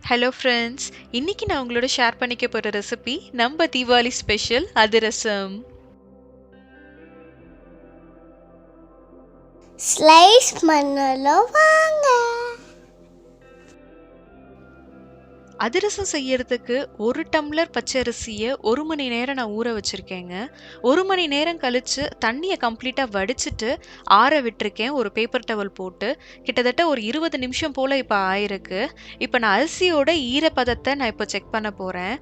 Hello friends, இன்னைக்கு நான் உங்களோட ஷேர் பண்ணிக்க போகிற ரெசிபி நம்ம தீபாவளி ஸ்பெஷல் அதிரசம். ஸ்லைஸ் பண்ணலாம் வாங்க. அதிரசம் செய்யறதுக்கு 1 டம்ளர் பச்சரிசியை 1 மணி நேரம் நான் ஊற வச்சிருக்கேங்க. 1 மணி நேரம் கழிச்சு தண்ணியை கம்ப்ளீட்டாக வடிச்சிட்டு ஆற விட்டுருக்கேன் ஒரு பேப்பர் டவல் போட்டு. கிட்டத்தட்ட ஒரு 20 நிமிஷம் போல் இப்போ ஆயிருக்கு. இப்போ நான் அரிசியோட ஈரப்பதத்தை நான் இப்போ செக் பண்ண போகிறேன்.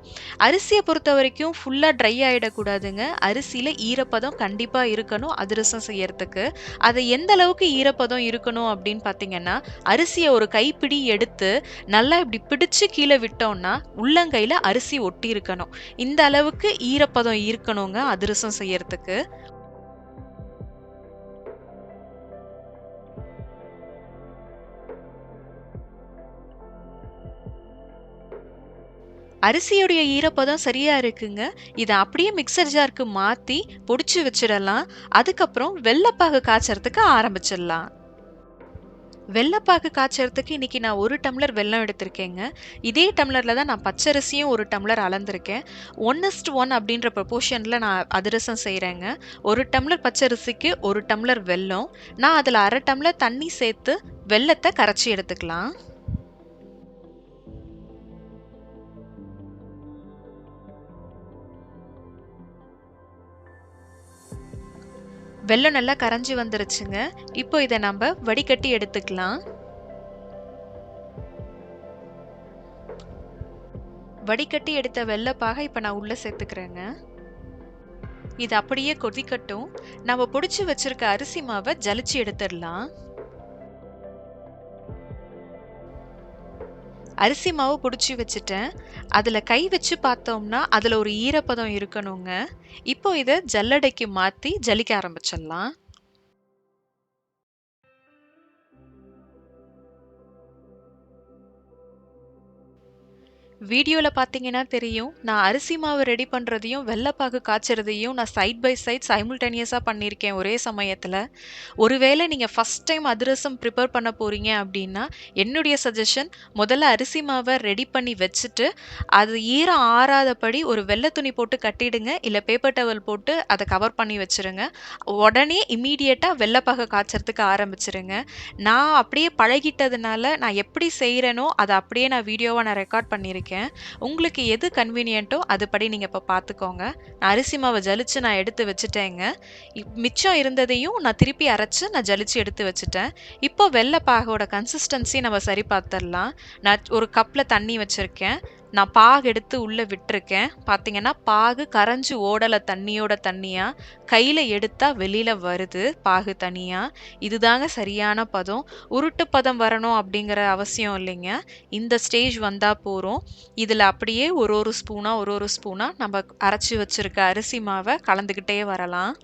அரிசியை பொறுத்த வரைக்கும் ஃபுல்லாக ட்ரை ஆகிடக்கூடாதுங்க. அரிசியில் ஈரப்பதம் கண்டிப்பாக இருக்கணும் அதிரசம் செய்யறதுக்கு. அது எந்த அளவுக்கு ஈரப்பதம் இருக்கணும் அப்படின்னு பார்த்தீங்கன்னா, அரிசியை ஒரு கைப்பிடி எடுத்து நல்லா இப்படி பிடிச்சு கீழே விட்டோம்னா உள்ளங்கையில அரிசி ஒட்டி இருக்கணும். இந்த அளவுக்கு ஈரப்பதம் இருக்கணுங்க அதிரசம் செய்யறதுக்கு. அரிசியுடைய ஈரப்பதம் சரியா இருக்குங்க. இதை அப்படியே மிக்சர் ஜாருக்கு மாத்தி பொடிச்சு வச்சிடலாம். அதுக்கப்புறம் வெல்லப்பாகு காய்ச்சறதுக்கு ஆரம்பிச்சிடலாம். வெல்லப்பாகு காய்ச்சறதுக்கு இன்னைக்கு நான் 1 டம்ளர் வெல்லம் எடுத்திருக்கேங்க. இதே டம்ளர்ல தான் நான் பச்சரிசியும் 1 டம்ளர் அளந்திருக்கேன். 1:1 அப்படின்ற ப்ரொபோர்ஷன்ல நான் அதிரசம் செய்கிறேங்க. 1 டம்ளர் பச்சரிசிக்கு 1 டம்ளர் வெல்லம். நான் அதில் 1/2 டம்ளர் தண்ணி சேர்த்து வெல்லத்தை கரைச்சி எடுத்துக்கலாம். வெல்லம் நல்லா கரைஞ்சி வந்துருச்சுங்க. இப்போ இதை நம்ம வடிகட்டி எடுத்துக்கலாம். வடிகட்டி எடுத்த வெல்லப்பாக இப்போ நான் உள்ள சேர்த்துக்கிறேங்க. இது அப்படியே கொதிக்கட்டும். நம்ம பொடிச்சு வச்சிருக்க அரிசி மாவை ஜலிச்சு எடுத்துடலாம். அரிசி மாவு பிடிச்சி வச்சுட்டேன். அதில் கை வச்சு பார்த்தோம்னா அதில் ஒரு ஈரப்பதம் இருக்கணுங்க. இப்போ இதை ஜல்லடைக்கு மாற்றி ஜலிக்க ஆரம்பிச்சிடலாம். வீடியோவில் பார்த்தீங்கன்னா தெரியும், நான் அரிசி மாவு ரெடி பண்ணுறதையும் வெல்லப்பாகு காய்ச்சறதையும் நான் சைட் பை சைட் சைமுல்டேனியஸாக பண்ணியிருக்கேன் ஒரே சமயத்தில். ஒருவேளை நீங்கள் ஃபஸ்ட் டைம் அதிரசம் ப்ரிப்பேர் பண்ண போகிறீங்க அப்படின்னா என்னுடைய சஜஷன், முதல்ல அரிசி மாவை ரெடி பண்ணி வச்சுட்டு அது ஈரம் ஆறாதபடி ஒரு வெள்ளை துணி போட்டு கட்டிடுங்க, இல்லை பேப்பர் டவல் போட்டு அதை கவர் பண்ணி வச்சுருங்க. உடனே இம்மீடியட்டாக வெல்லப்பாகு காய்ச்சறதுக்கு ஆரம்பிச்சிருங்க. நான் அப்படியே பழகிட்டதுனால நான் எப்படி செய்கிறேனோ அதை அப்படியே நான் வீடியோவாக நான் ரெக்கார்ட் பண்ணியிருக்கேன். உங்களுக்கு எது கன்வீனியன்ட்டோ அதுபடி நீங்கள் இப்போ பார்த்துக்கோங்க. நான் அரிசி மாவை ஜலிச்சு நான் எடுத்து வச்சுட்டேங்க. மிச்சம் இருந்ததையும் நான் திருப்பி அரைச்சு நான் ஜலிச்சு எடுத்து வச்சுட்டேன். இப்போ வெல்லப்பாகோட கன்சிஸ்டன்சி நம்ம சரி பார்த்துடலாம். நான் ஒரு கப்பில் தண்ணி வச்சுருக்கேன். நான் பாகு எடுத்து உள்ளே விட்டுருக்கேன். பார்த்தீங்கன்னா பாகு கரைஞ்சி ஓடலை, தண்ணியோட தண்ணியாக கையில் எடுத்தால் வெளியில் வருது பாகு தனியாக. இதுதாங்க சரியான பதம். உருட்டு பதம் வரணும் அப்படிங்கிற அவசியம் இல்லைங்க. இந்த ஸ்டேஜ் வந்தால் போகிறோம். இதில் அப்படியே ஒரு ஸ்பூனாக நம்ம அரைச்சி வச்சுருக்க அரிசி மாவை கலந்துக்கிட்டே வரலாம்.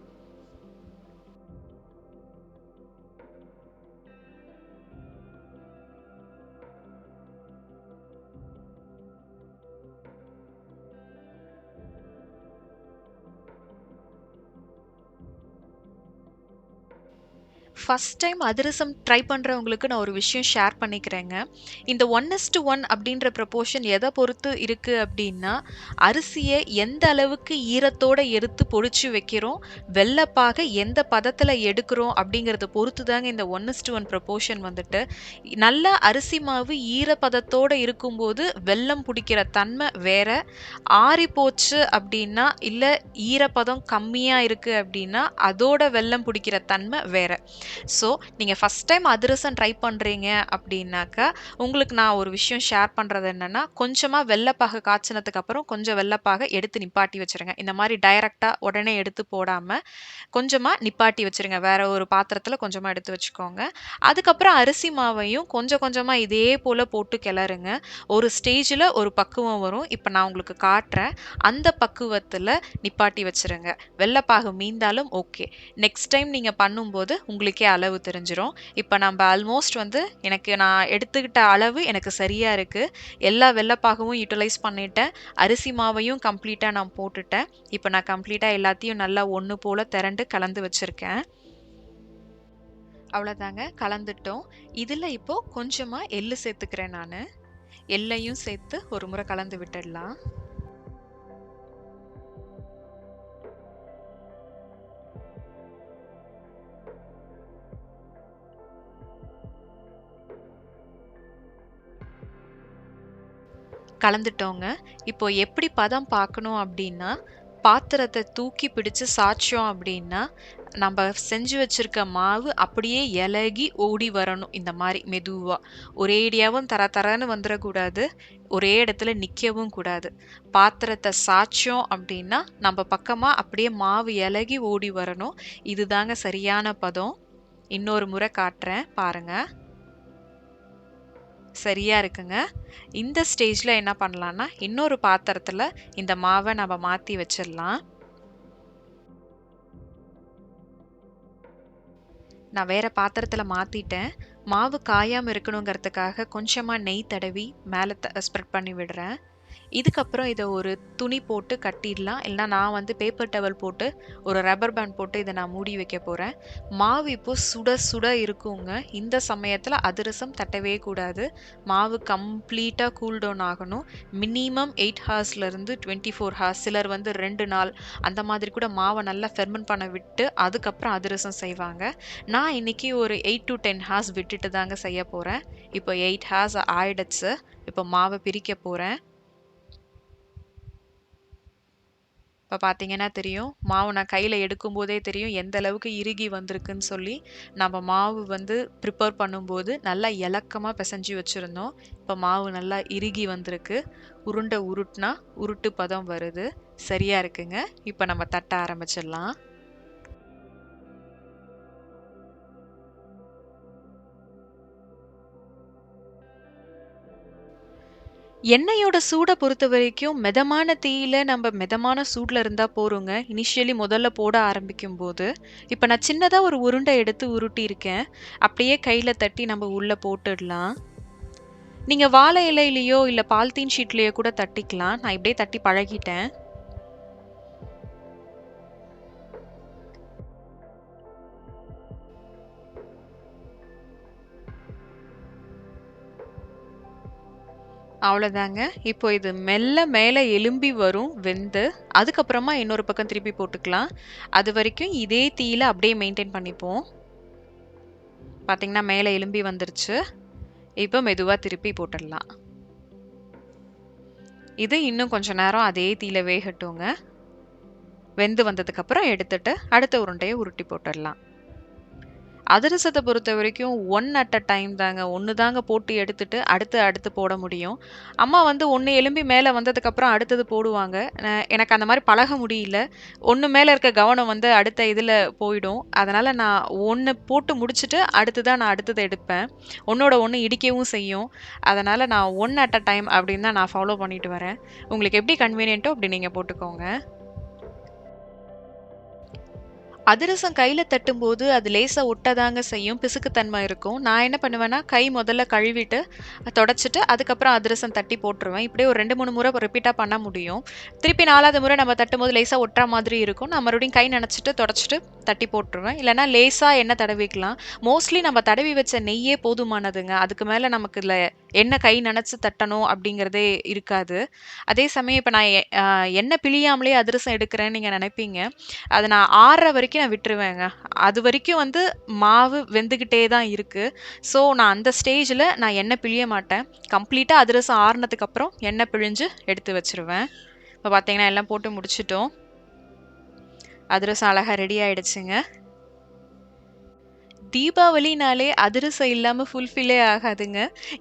ஃபஸ்ட் டைம் அதிரசம் ட்ரை பண்ணுறவங்களுக்கு நான் ஒரு விஷயம் ஷேர் பண்ணிக்கிறேங்க. இந்த 1:1 அப்படின்ற ப்ரொபோர்ஷன் எதை பொறுத்து இருக்குது அப்படின்னா, அரிசியை எந்த அளவுக்கு ஈரத்தோடு எடுத்து பொடிச்சு வைக்கிறோம், வெல்லப்பாக எந்த பதத்தில் எடுக்கிறோம் அப்படிங்கிறத பொறுத்து தாங்க இந்த 1:1 ப்ரொபோர்ஷன் வந்துட்டு. நல்ல அரிசி மாவு ஈரப்பதத்தோடு இருக்கும்போது வெல்லம் பிடிக்கிற தன்மை வேற. ஆறி போச்சு அப்படின்னா, இல்லை ஈரப்பதம் கம்மியாக இருக்குது அப்படின்னா அதோட வெல்லம் பிடிக்கிற தன்மை வேற. ஸோ நீங்கள் ஃபஸ்ட் டைம் அதிரசம் ட்ரை பண்ணுறீங்க அப்படின்னாக்கா, உங்களுக்கு நான் ஒரு விஷயம் ஷேர் பண்ணுறது என்னென்னா, கொஞ்சமாக வெல்லப்பாகு காய்ச்சினதுக்கு அப்புறம் கொஞ்சம் வெல்லப்பாகை எடுத்து நிப்பாட்டி வச்சுருங்க. இந்த மாதிரி டைரெக்டாக உடனே எடுத்து போடாமல் கொஞ்சமாக நிப்பாட்டி வச்சுருங்க. வேற ஒரு பாத்திரத்தில் கொஞ்சமாக எடுத்து வச்சுக்கோங்க. அதுக்கப்புறம் அரிசி மாவையும் கொஞ்சம் கொஞ்சமாக இதே போல் போட்டு கிளறுங்க. ஒரு ஸ்டேஜில் ஒரு பக்குவம் வரும். இப்போ நான் உங்களுக்கு காட்டுறேன். அந்த பக்குவத்தில் நிப்பாட்டி வச்சுருங்க. வெல்லப்பாகு மீந்தாலும் ஓகே. நெக்ஸ்ட் டைம் நீங்கள் பண்ணும்போது உங்களுக்கு அளவு தெரிஞ்சிரும். இப்போ நம்ம ஆல்மோஸ்ட் எனக்கு நான் எடுத்துக்கிட்ட அளவு எனக்கு சரியா இருக்கு. எல்லா வெல்லப்பாகவும் யூட்டிலைஸ் பண்ணிட்டேன். அரிசி மாவையும் கம்ப்ளீட்டா நான் போட்டுட்டேன். இப்போ நான் கம்ப்ளீட்டா எல்லாத்தையும் நல்லா ஒன்று போல திரண்டு கலந்து வச்சிருக்கேன். அவ்வளோதாங்க, கலந்துட்டோம். இதில் இப்போ கொஞ்சமாக எள்ளு சேர்த்துக்கிறேன் நான். எள்ளையும் சேர்த்து ஒரு முறை கலந்து விட்டுடலாம். கலந்துட்டோங்க. இப்போ எப்படி பதம் பார்க்கணும் அப்படின்னா, பாத்திரத்தை தூக்கி பிடிச்சு சாய்ச்சோம் அப்படின்னா, நம்ம செஞ்சு வச்சிருக்க மாவு அப்படியே இலகி ஓடி வரணும். இந்த மாதிரி மெதுவா. ஒரேடியாவும் தர தரன்னு வந்துடக்கூடாது. ஒரே இடத்துல நிற்கவும் கூடாது. பாத்திரத்தை சாய்ச்சோம் அப்படின்னா, நம்ம பக்கமா அப்படியே மாவு இலகி ஓடி வரணும். இதுதாங்க சரியான பதம். இன்னொரு முறை காட்டுறேன் பாருங்க. சரியா இருக்குங்க. இந்த ஸ்டேஜ்ல என்ன பண்ணலாம்னா, இன்னொரு பாத்திரத்துல இந்த மாவை நம்ம மாத்தி வச்சிடலாம். நான் வேற பாத்திரத்துல மாத்திட்டேன். மாவு காயாம இருக்கணுங்கிறதுக்காக கொஞ்சமா நெய் தடவி மேல ஸ்ப்ரெட் பண்ணி விடுறேன். இதுக்கப்புறம் இதை ஒரு துணி போட்டு கட்டிடலாம். இல்லைனா நான் வந்து பேப்பர் டவல் போட்டு ஒரு ரப்பர் பேண்ட் போட்டு இதை நான் மூடி வைக்க போகிறேன். மாவு இப்போ சுட சுட இருக்குங்க. இந்த சமயத்தில் அதிரசம் தட்டவே கூடாது. மாவு கம்ப்ளீட்டாக கூல் டவுன் ஆகணும். மினிமம் 8 ஹார்ஸ்லேருந்து 24 ஹார்ஸ், சிலர் வந்து 2 நாள் அந்த மாதிரி கூட மாவை நல்லா ஃபெர்மெண்ட் பண்ண விட்டு அதுக்கப்புறம் அதிரசம் செய்வாங்க. நான் இன்னைக்கு ஒரு 8 to 10 ஹார்ஸ் விட்டுட்டு தாங்க செய்ய போகிறேன். இப்போ 8 ஹார்ஸ் ஆயிடுச்சு. இப்போ மாவை பிரிக்க போகிறேன். இப்போ பார்த்தீங்கன்னா தெரியும், மாவு நான் கையில் எடுக்கும்போதே தெரியும் எந்த அளவுக்கு இறுகி வந்திருக்குன்னு சொல்லி. நம்ம மாவு வந்து ப்ரிப்பேர் பண்ணும்போது நல்லா இலக்கமாக பிசைஞ்சு வச்சுருந்தோம். இப்போ மாவு நல்லா இறுகி வந்திருக்கு. உருண்டை உருட்டினா உருட்டு பதம் வருது. சரியாக இருக்குங்க. இப்போ நம்ம தட்ட ஆரம்பிச்சிடலாம். எண்ணெயோட சூட பொறுத்த வரைக்கும் மிதமான தீயில நம்ம மிதமான சூட்ல இருந்தா போறோங்க. இனிஷியலி முதல்ல போட ஆரம்பிக்கும் போது. இப்ப நான் சின்னதா ஒரு உருண்டை எடுத்து உருட்டி இருக்கேன். அப்படியே கையில தட்டி நம்ம உள்ள போட்டுடலாம். நீங்க வாழை இலையிலயோ இல்ல பாலித்தீன் ஷீட்லயோ கூட தட்டிக்கலாம். நான் இப்படியே தட்டி பழகிட்டேன். அவ்வளோதாங்க. இப்போ இது மெல்ல மேலே எலும்பி வரும் வெந்து. அதுக்கப்புறமா இன்னொரு பக்கம் திருப்பி போட்டுக்கலாம். அது வரைக்கும் இதே தீயில அப்படியே மெயின்டைன் பண்ணிப்போம். பார்த்தீங்கன்னா மேலே எலும்பி வந்துருச்சு. இப்போ மெதுவா திருப்பி போட்டுடலாம். இது இன்னும் கொஞ்ச நேரம் அதே தீயில வேகட்டுங்க. வெந்து வந்ததுக்கு அப்புறம் எடுத்துட்டு அடுத்த உருண்டையை உருட்டி போட்டுடலாம். அதிரசத்தை பொறுத்த வரைக்கும் ஒன் அட் அ டைம் தாங்க. ஒன்று தாங்க போட்டு எடுத்துட்டு அடுத்து போட முடியும். அம்மா வந்து ஒன்று எலும்பி மேலே வந்ததுக்கப்புறம் அடுத்தது போடுவாங்க. எனக்கு அந்த மாதிரி பழக முடியல. ஒன்று மேலே இருக்க கவனம் வந்து அடுத்த இதில் போயிடும். அதனால் நான் ஒன்று போட்டு முடிச்சுட்டு அடுத்து தான் நான் அடுத்ததை எடுப்பேன். ஒன்றோட ஒன்று இடிக்கவும் செய்யும். அதனால் நான் ஒன் அட் அ டைம் அப்படின்னு தான் நான் ஃபாலோ பண்ணிட்டு வரேன். உங்களுக்கு எப்படி கன்வீனியன்ட்டோ அப்படி நீங்கள் போட்டுக்கோங்க. அதிரசம் கையில தட்டும்போது அது லேசா ஒட்டதாங்க செய்யும். பிசுக்குத்தன்மை இருக்கும். நான் என்ன பண்ணுவேன்னா, கை முதல்ல கழுவிட்டு, தொடச்சிட்டு, அதுக்கப்புறம் அதிரசம் தட்டி போட்டுருவேன். இப்படியே ஒரு 2, 3 முறை ரிப்பீட்டா பண்ண முடியும். திருப்பி 4வது முறை நம்ம தட்டும்போது லேசா ஒட்டுற மாதிரி இருக்கும். நான் மறுபடியும் கை நனச்சிட்டு, தொடச்சிட்டு தட்டி போட்டுருவேன். இல்லைன்னா லேசா எண்ணெய் தடவிக்கலாம். மோஸ்ட்லி நம்ம தடவி வச்ச நெய்யே போதுமானதுங்க. அதுக்கு மேல நமக்கு இதுல எண்ணெய் கை நனைச்சு தட்டணும் அப்படிங்கிறதே இருக்காது. அதே சமயம் இப்ப நான் எண்ணெய் பிழியாமலே அதிரசம் எடுக்கிறேன்னு நீங்க நினைப்பீங்க. அத நான் ஆறுற வரைக்கும் நான் விட்டுருவேங்க. அது வரைக்கும் வந்து மாவு வெந்துகிட்டே தான் இருக்கு. ஸோ நான் அந்த ஸ்டேஜ்ல நான் எண்ணெய் பிழிய மாட்டேன். கம்ப்ளீட்டா அதிரசம் ஆறுனதுக்கு அப்புறம் எண்ணெய் பிழிஞ்சு எடுத்து வச்சுருவேன். இப்போ பார்த்தீங்கன்னா எல்லாம் போட்டு முடிச்சுட்டோம். அதிரசம் அழகா ரெடி ஆயிடுச்சுங்க. தீபாவளினாலே அதிரசம் இல்லாம ஃபுல்ஃபில்லே ஆகாதுங்க.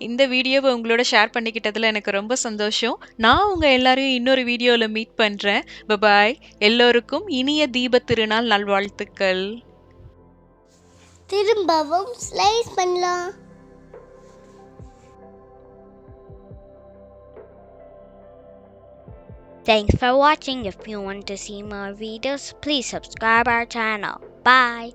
இந்த வீடியோவ உங்களோட ஷேர் பண்ணிக்கிட்டதுல எனக்கு ரொம்ப சந்தோஷம். நான் உங்க எல்லாரையும் இன்னொரு வீடியோல மீட் பண்றேன். பபாய். எல்லோருக்கும் இனிய தீபத் திருநாள் நல்வாழ்த்துக்கள். திரும்பவும் ஸ்லைஸ் பண்ணலாம். Thanks for watching. If you want to see more videos, please subscribe our channel. Bye.